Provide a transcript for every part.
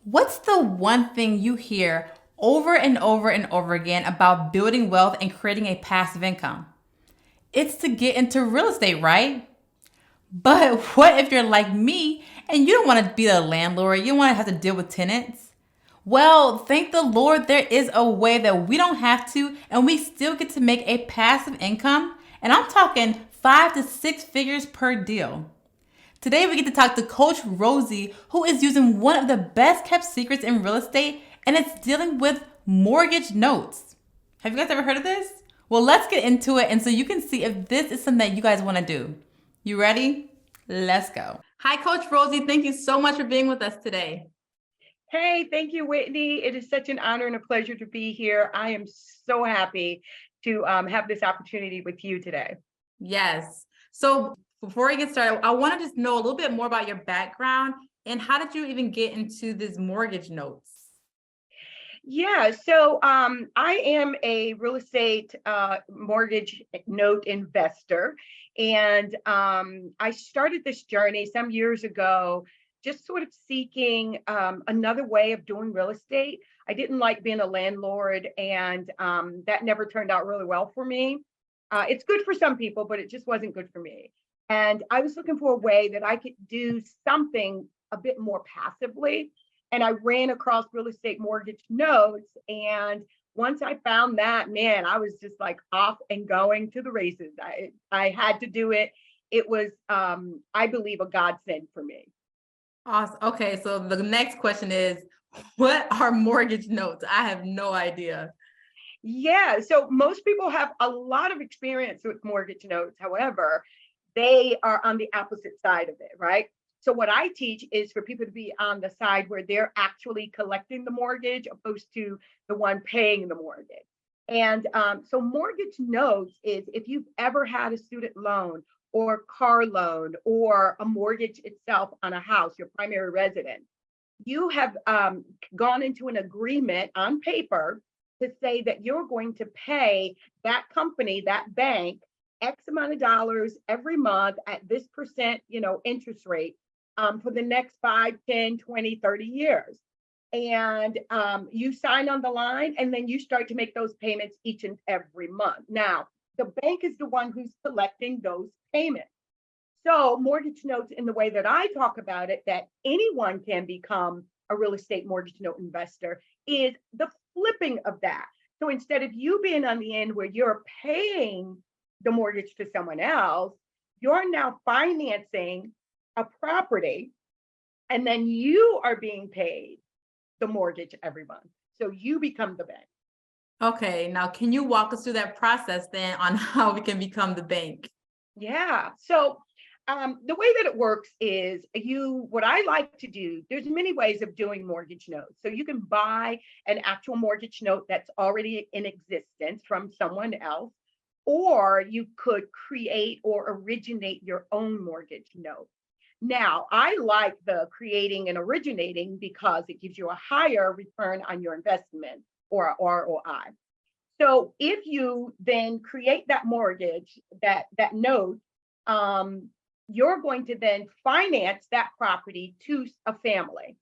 What's the one thing you hear over and over and over again about building wealth and creating a passive income? It's to get into real estate, right? But what if you're like me and you don't want to be a landlord? You don't want to have to deal with tenants? Well, thank the Lord, there is a way that we don't have to, and we still get to make a passive income. And I'm talking 5 to 6 figures per deal. Today, we get to talk to Coach Rosie, who is using one of the best kept secrets in real estate, and it's dealing with mortgage notes. Have you guys ever heard of this? Well, let's get into it, and so you can see if this is something that you guys want to do. You ready? Let's go. Hi, Coach Rosie. Thank you so much for being with us today. Hey, thank you, Whitney. It is such an honor and a pleasure to be here. I am so happy to have this opportunity with you today. Yes. So before we get started, I want to just know a little bit more about your background and how did you even get into this mortgage notes? Yeah, so I am a real estate mortgage note investor. And I started this journey some years ago, just sort of seeking another way of doing real estate. I didn't like being a landlord, and that never turned out really well for me. It's good for some people, but it just wasn't good for me. And I was looking for a way that I could do something a bit more passively. And I ran across real estate mortgage notes. And once I found that, man, I was just like off and going to the races. I had to do it. It was, I believe, a godsend for me. Awesome. Okay, so the next question is, what are mortgage notes? I have no idea. Yeah, so most people have a lot of experience with mortgage notes. However, they are on the opposite side of it, right? So what I teach is for people to be on the side where they're actually collecting the mortgage opposed to the one paying the mortgage. And so mortgage notes is if you've ever had a student loan or car loan or a mortgage itself on a house, your primary residence, you have gone into an agreement on paper to say that you're going to pay that company, that bank, X amount of dollars every month at this percent, interest rate for the next 5, 10, 20, 30 years. And you sign on the line and then you start to make those payments each and every month. Now, the bank is the one who's collecting those payments. So mortgage notes, in the way that I talk about it, that anyone can become a real estate mortgage note investor, is the flipping of that. So instead of you being on the end where you're paying the mortgage to someone else, you're now financing a property, and then you are being paid the mortgage every month. So you become the bank. Okay, now can you walk us through that process then on how we can become the bank? Yeah. So the way that it works is what I like to do, there's many ways of doing mortgage notes. So you can buy an actual mortgage note that's already in existence from someone else, or you could create or originate your own mortgage note. Now, I like the creating and originating because it gives you a higher return on your investment, or ROI. So if you then create that mortgage, that note, you're going to then finance that property to a family.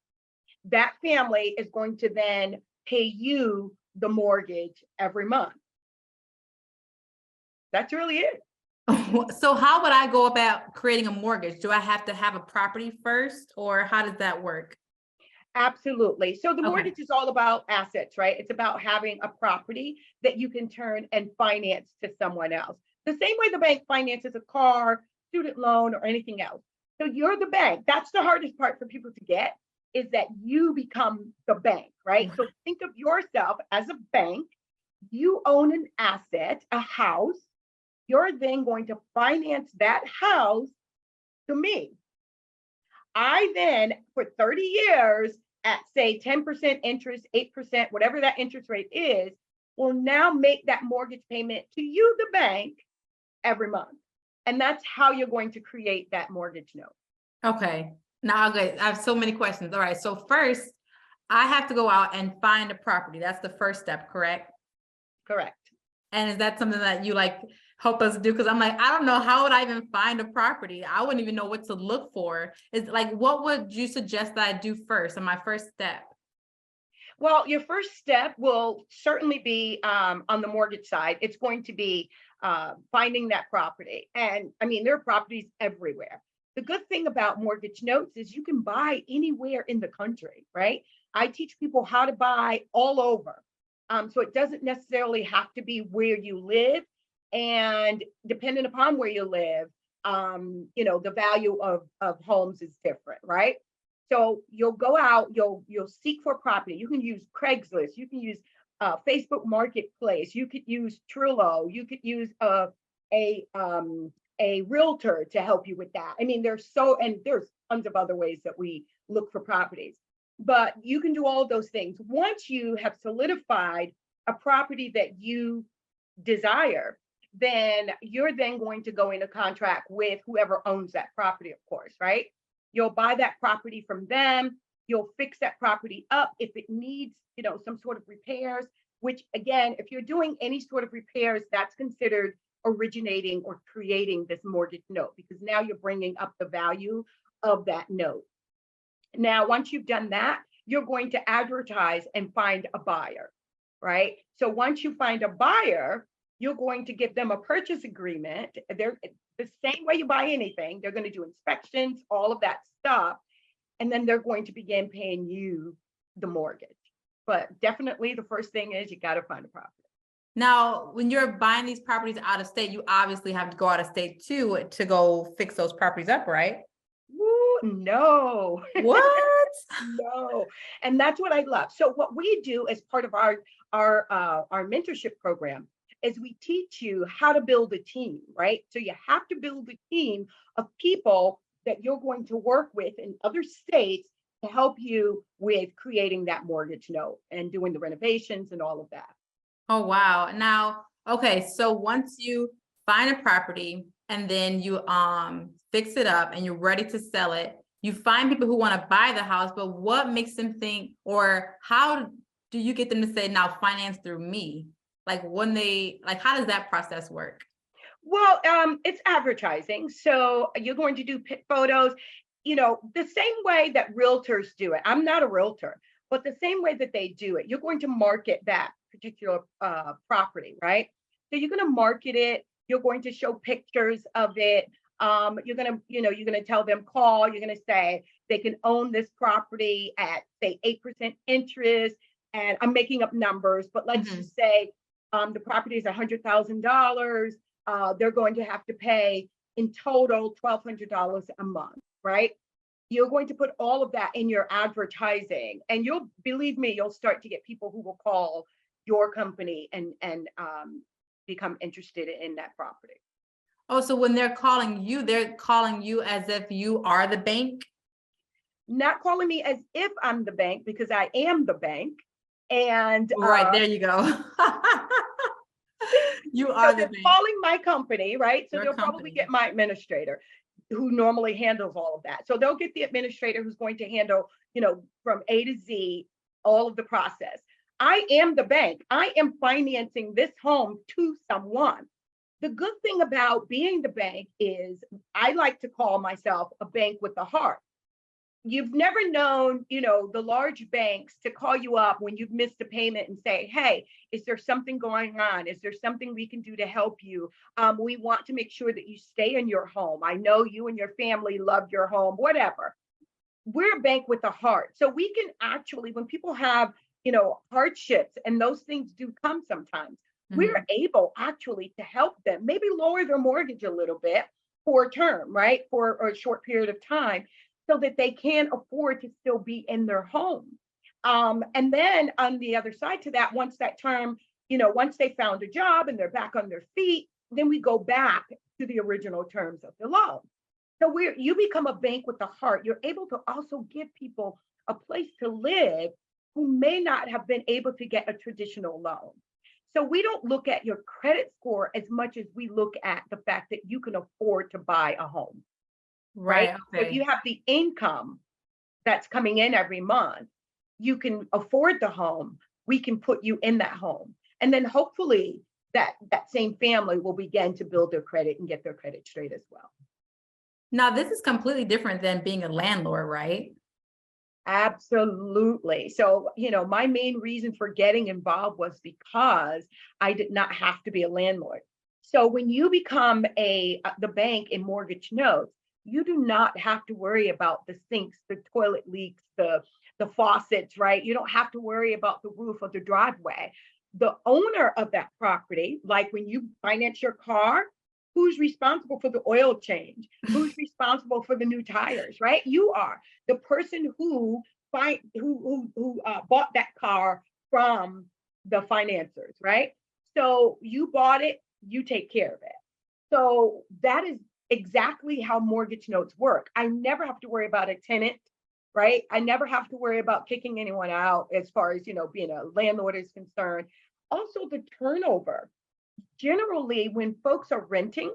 That family is going to then pay you the mortgage every month. That's really it. So how would I go about creating a mortgage? Do I have to have a property first, or how does that work? Absolutely. So the Okay. mortgage is all about assets, right? It's about having a property that you can turn and finance to someone else. The same way the bank finances a car, student loan, or anything else. So you're the bank. That's the hardest part for people to get, is that you become the bank, right? So think of yourself as a bank. You own an asset, a house. You're then going to finance that house to me. I then, for 30 years, at say 10% interest, 8%, whatever that interest rate is, will now make that mortgage payment to you, the bank, every month. And that's how you're going to create that mortgage note. Okay. Now, okay, I have so many questions. All right. So first, I have to go out and find a property. That's the first step, correct? Correct. And is that something that you like help us do? Because I'm like, I don't know, how would I even find a property? I wouldn't even know what to look for. Is like, what would you suggest that I do first in my first step? Well, your first step will certainly be on the mortgage side. It's going to be finding that property. And I mean, there are properties everywhere. The good thing about mortgage notes is you can buy anywhere in the country, right? I teach people how to buy all over. So it doesn't necessarily have to be where you live. And depending upon where you live, the value of homes is different, right? So you'll go out, you'll seek for property. You can use Craigslist, you can use Facebook Marketplace, you could use Trello, you could use a a realtor to help you with that. I mean, there's tons of other ways that we look for properties, but you can do all of those things. Once you have solidified a property that you desire, then you're then going to go into contract with whoever owns that property, of course, right? You'll buy that property from them. You'll fix that property up if it needs, some sort of repairs, which again, if you're doing any sort of repairs, that's considered originating or creating this mortgage note because now you're bringing up the value of that note. Now, once you've done that, you're going to advertise and find a buyer, right? So once you find a buyer, you're going to give them a purchase agreement. They're the same way you buy anything. They're going to do inspections, all of that stuff, and then they're going to begin paying you the mortgage. But definitely the first thing is you got to find a property. Now, when you're buying these properties out of state, you obviously have to go out of state too to go fix those properties up, right? Woo, no. What? No. And that's what I love. So what we do as part of our mentorship program is we teach you how to build a team, right? So you have to build a team of people that you're going to work with in other states to help you with creating that mortgage note and doing the renovations and all of that. Oh, wow. Now, okay, so once you find a property and then you fix it up and you're ready to sell it, you find people who want to buy the house, but what makes them think, or how do you get them to say, now finance through me? Like how does that process work? Well, it's advertising. So you're going to do photos, the same way that realtors do it. I'm not a realtor, but the same way that they do it, you're going to market that particular property, right? So you're going to market it. You're going to show pictures of it. You're going to tell them call. You're going to say they can own this property at say 8% interest. And I'm making up numbers, but let's just say the property is $100,000. They're going to have to pay in total $1,200 a month, right? You're going to put all of that in your advertising, and you'll believe me, you'll start to get people who will call your company and become interested in that property. Oh, so when they're calling you as if you are the bank? Not calling me as if I'm the bank, because I am the bank. And right, there you go. You are so the bank. calling my company, right? So Your they'll company. probably get my administrator who normally handles all of that. So they'll get the administrator who's going to handle, from A to Z, all of the process. I am the bank. I am financing this home to someone. The good thing about being the bank is I like to call myself a bank with a heart. You've never known, the large banks to call you up when you've missed a payment and say, hey, is there something going on? Is there something we can do to help you? We want to make sure that you stay in your home. I know you and your family love your home, whatever. We're a bank with a heart. So we can actually, when people have, hardships, and those things do come sometimes, we're able actually to help them, maybe lower their mortgage a little bit for a term, right? For a short period of time, so that they can afford to still be in their home. And then on the other side to that, once that term, once they found a job and they're back on their feet, then we go back to the original terms of the loan. So you become a bank with a heart. You're able to also give people a place to live who may not have been able to get a traditional loan. So we don't look at your credit score as much as we look at the fact that you can afford to buy a home. Right. Okay. So if you have the income that's coming in every month, you can afford the home. We can put you in that home. And then hopefully that same family will begin to build their credit and get their credit straight as well. Now, this is completely different than being a landlord, right? Absolutely. So, my main reason for getting involved was because I did not have to be a landlord. So when you become the bank in mortgage notes, you do not have to worry about the sinks, the toilet leaks, the faucets, right? You don't have to worry about the roof of the driveway. The owner of that property, like when you finance your car, who's responsible for the oil change? Who's responsible for the new tires, right? You are. The person who bought that car from the financiers, right? So you bought it, you take care of it. So that is exactly how mortgage notes work. I never have to worry about a tenant, right? I never have to worry about kicking anyone out as far as, being a landlord is concerned. Also, the turnover. Generally, when folks are renting,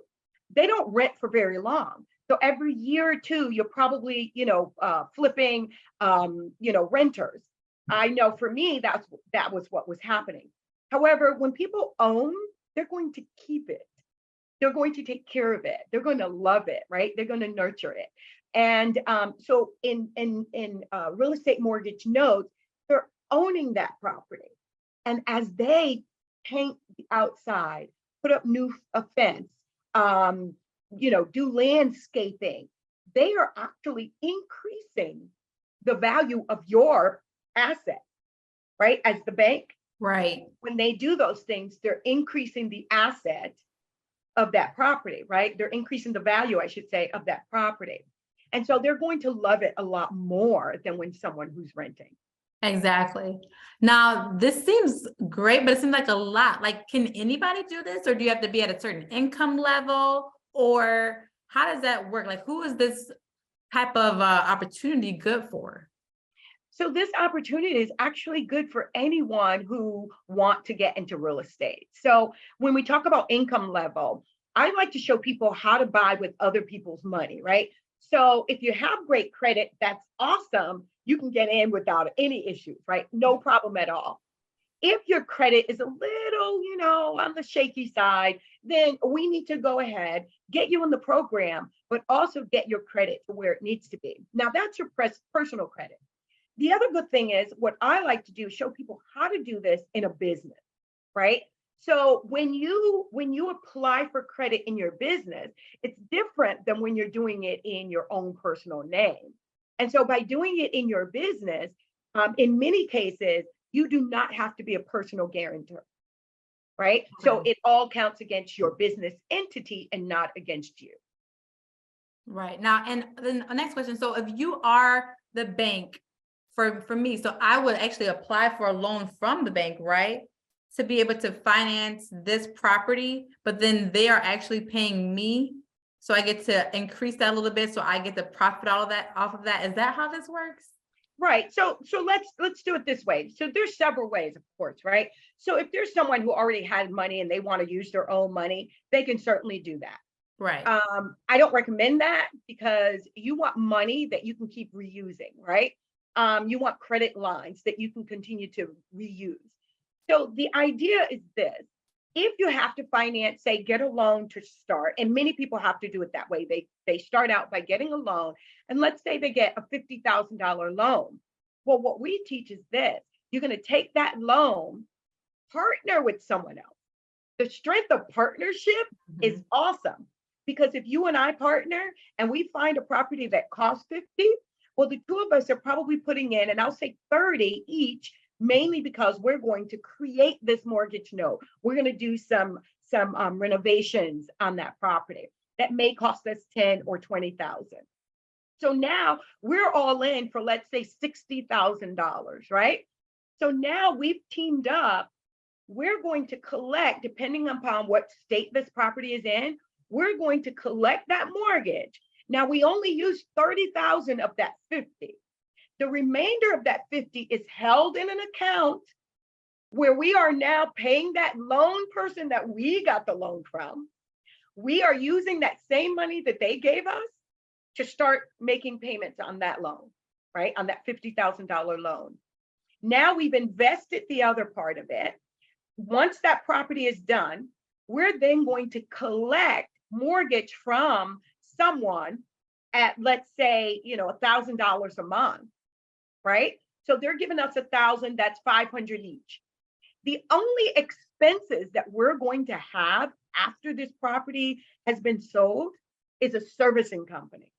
they don't rent for very long. So every year or two, you're probably, flipping, renters. I know for me, that was what was happening. However, when people own, they're going to keep it. They're going to take care of it. They're going to love it, right? They're going to nurture it. And so in real estate mortgage notes, they're owning that property. And as they paint the outside, put up new fence, do landscaping, they are actually increasing the value of your asset, right? As the bank, Right. when they do those things, they're increasing the asset of that property, right? They're increasing the value, I should say, of that property. And so they're going to love it a lot more than when someone who's renting. Exactly. Now, this seems great, but it seems like a lot. Like, can anybody do this, or do you have to be at a certain income level, or how does that work? Like, who is this type of opportunity good for? So this opportunity is actually good for anyone who want to get into real estate. So when we talk about income level, I like to show people how to buy with other people's money, right? So if you have great credit, that's awesome. You can get in without any issues, right? No problem at all. If your credit is a little, on the shaky side, then we need to go ahead, get you in the program, but also get your credit to where it needs to be. Now that's your personal credit. The other good thing is what I like to do is show people how to do this in a business, right? So when you apply for credit in your business, it's different than when you're doing it in your own personal name. And so by doing it in your business, in many cases, you do not have to be a personal guarantor, right? So it all counts against your business entity and not against you. Right. Now, and then the next question. So if you are the bank for me, so I would actually apply for a loan from the bank, right? To be able to finance this property, but then they are actually paying me. So I get to increase that a little bit. So I get to profit all of that off of that. Is that how this works? Right. So let's do it this way. So there's several ways, of course, right? So if there's someone who already had money and they want to use their own money, they can certainly do that. Right. I don't recommend that because you want money that you can keep reusing, right? You want credit lines that you can continue to reuse. So the idea is this. If you have to finance, say, get a loan to start, and many people have to do it that way. They start out by getting a loan, and let's say they get a $50,000 loan. Well, what we teach is this. You're going to take that loan, partner with someone else. The strength of partnership is awesome because if you and I partner and we find a property that costs 50, well, the two of us are probably putting in, and I'll say 30 each, mainly because we're going to create this mortgage note. We're going to do some renovations on that property that may cost us 10 or 20,000. So now we're all in for, let's say, $60,000, right? So now we've teamed up. We're going to collect, depending upon what state this property is in, we're going to collect that mortgage. Now we only use 30,000 of that 50. The remainder of that 50 is held in an account where we are now paying that loan person that we got the loan from. We are using that same money that they gave us to start making payments on that loan, right? On that $50,000 loan. Now we've invested the other part of it. Once that property is done, we're then going to collect mortgage from someone at, let's say, $1,000 a month. right? So they're giving us 1,000, that's 500 each. The only expenses that we're going to have after this property has been sold is a servicing company,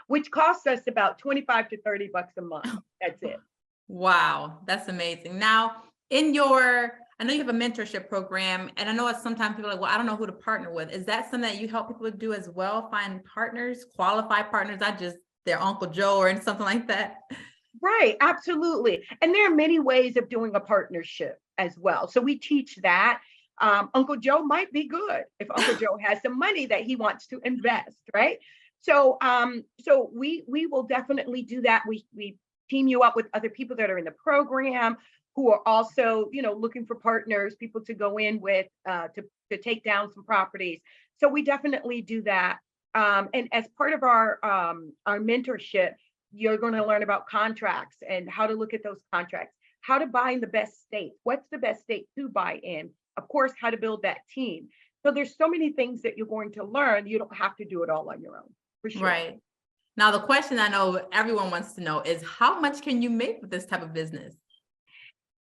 which costs us about 25 to 30 bucks a month. That's it. Wow, that's amazing. Now, I know you have a mentorship program, and I know it's sometimes people are like, well, I don't know who to partner with. Is that something that you help people do as well? Find partners, qualified partners, not just their Uncle Joe or something like that? Right, absolutely. And there are many ways of doing a partnership as well. So we teach that. Uncle Joe might be good if Uncle Joe has some money that he wants to invest, right? So we will definitely do that. We team you up with other people that are in the program who are also, looking for partners, people to go in with to take down some properties. So we definitely do that. And as part of our mentorship, you're going to learn about contracts and how to look at those contracts, how to buy in the best state, what's the best state to buy in, of course, how to build that team. So there's so many things that you're going to learn. You don't have to do it all on your own, for sure. Right. Now, the question I know everyone wants to know is, how much can you make with this type of business?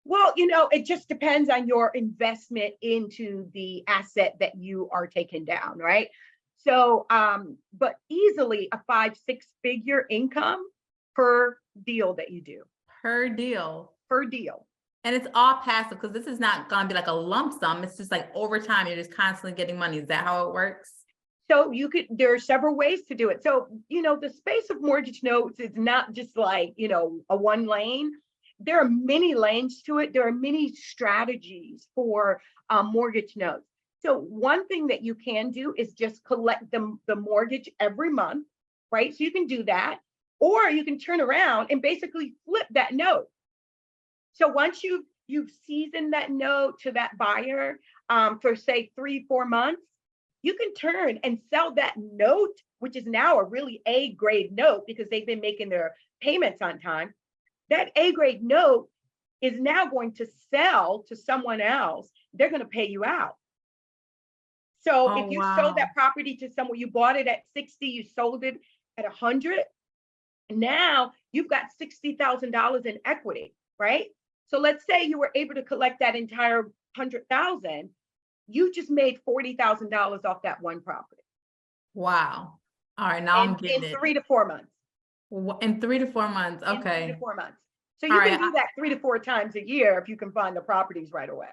Well, it just depends on your investment into the asset that you are taking down, right? So, but easily a 5-6 figure income per deal that you do. Per deal. Per deal. And it's all passive, because this is not going to be like a lump sum. It's just like over time, you're just constantly getting money. Is that how it works? So there are several ways to do it. So, the space of mortgage notes is not just like, a one lane. There are many lanes to it. There are many strategies for mortgage notes. So one thing that you can do is just collect the mortgage every month, right? So you can do that, or you can turn around and basically flip that note. So once you've seasoned that note to that buyer for say 3-4 months, you can turn and sell that note, which is now a really A grade note because they've been making their payments on time. That A grade note is now going to sell to someone else. They're going to pay you out. So if you sold that property to someone, you bought it at 60, you sold it at 100. Now you've got $60,000 in equity, right? So let's say you were able to collect that entire 100,000. You just made $40,000 off that one property. Wow. All right. Now I'm getting it. In 3 to 4 months. In 3 to 4 months. Okay. In 3 to 4 months. So you can do that 3 to 4 times a year if you can find the properties right away.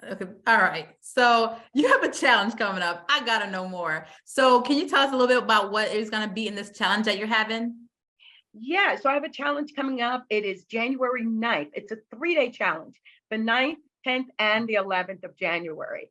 Okay. All right. So you have a challenge coming up. I got to know more. So can you tell us a little bit about what is going to be in this challenge that you're having? Yeah. So I have a challenge coming up. It is January 9th. It's a 3-day challenge, the 9th, 10th, and the 11th of January.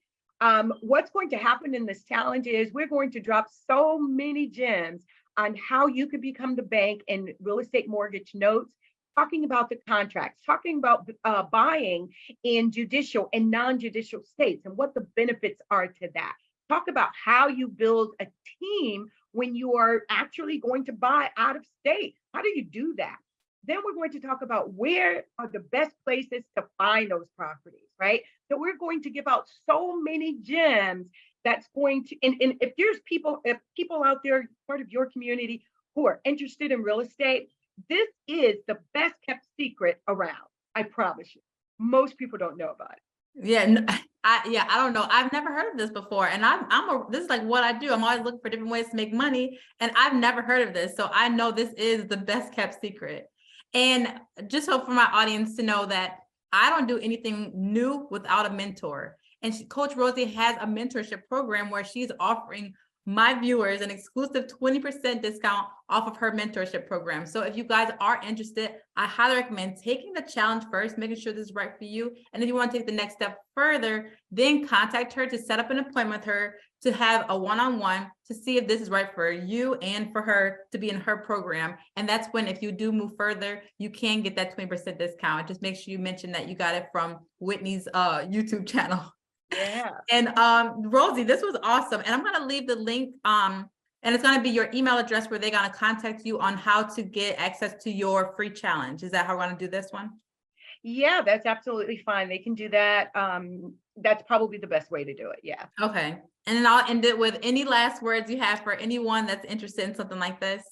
What's going to happen in this challenge is we're going to drop so many gems on how you could become the bank in real estate mortgage notes, talking about the contracts, talking about buying in judicial and non-judicial states and what the benefits are to that. Talk about how you build a team when you are actually going to buy out of state. How do you do that? Then we're going to talk about where are the best places to find those properties, right? So we're going to give out so many gems that's going to, and if people out there, part of your community who are interested in real estate, this is the best kept secret around. I promise you. Most people don't know about it. Yeah, I don't know. I've never heard of this before, and this is like what I do. I'm always looking for different ways to make money, and I've never heard of this. So I know this is the best kept secret. And just so for my audience to know that I don't do anything new without a mentor. And Coach Rosie has a mentorship program where she's offering my viewers an exclusive 20% discount off of her mentorship program. So if you guys are interested, I highly recommend taking the challenge first, making sure this is right for you. And if you want to take the next step further, then contact her to set up an appointment with her to have a one-on-one to see if this is right for you and for her to be in her program. And that's when, if you do move further, you can get that 20% discount. Just make sure you mention that you got it from Whitney's YouTube channel. Yeah. And Rosie, this was awesome. And I'm going to leave the link and it's going to be your email address where they're going to contact you on how to get access to your free challenge. Is that how we're going to do this one? Yeah, that's absolutely fine. They can do that. That's probably the best way to do it. Yeah. Okay. And then I'll end it with any last words you have for anyone that's interested in something like this.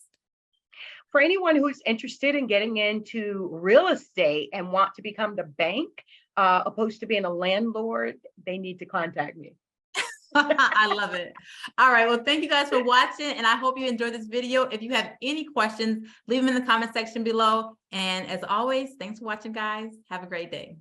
for anyone who's interested in getting into real estate and want to become the bank, opposed to being a landlord, they need to contact me. I love it. All right. Well, thank you guys for watching, and I hope you enjoyed this video. If you have any questions, leave them in the comment section below. And as always, thanks for watching, guys. Have a great day.